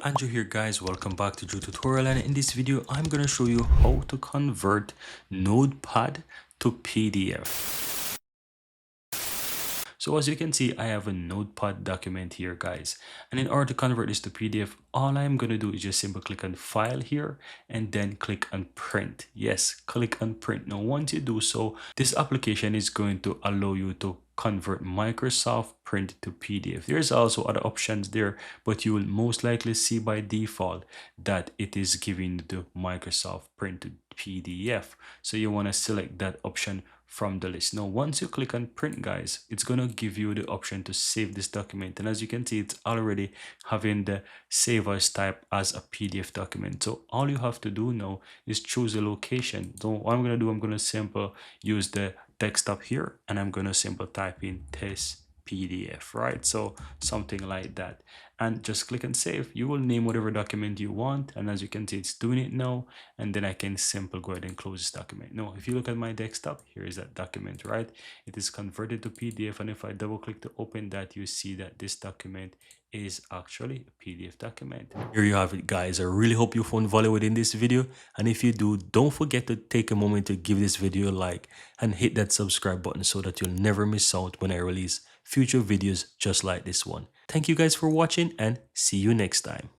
Andrew here guys, welcome back to Drew Tutorial, and in this video I'm gonna show you how to convert Notepad to PDF. So as you can see, I have a Notepad document here guys, and in order to convert this to PDF, all I'm gonna do is just simply click on file here and then click on print. Yes, click on print. Now once you do so, this application is going to allow you to convert Microsoft Print to PDF. There's also other options there, but you will most likely see by default that it is giving the Microsoft Print to PDF. So you want to select that option from the list. Now once you click on print guys, it's going to give you the option to save this document, and as you can see, it's already having the save as type as a PDF document. So all you have to do now is choose a location. So what I'm going to do, I'm going to simply use the desktop here, and I'm going to simply type in test PDF, right? So something like that, and just click and save. You will name whatever document you want, and as you can see, it's doing it now. And then I can simply go ahead and close this document. Now if you look at my desktop, here is that document, right? It is converted to PDF, and if I double click to open that, you see that this document is actually a PDF document. Here you have it guys. I really hope you found value within this video, and if you do, don't forget to take a moment to give this video a like and hit that subscribe button so that you'll never miss out when I release future videos just like this one. Thank you guys for watching, and see you next time.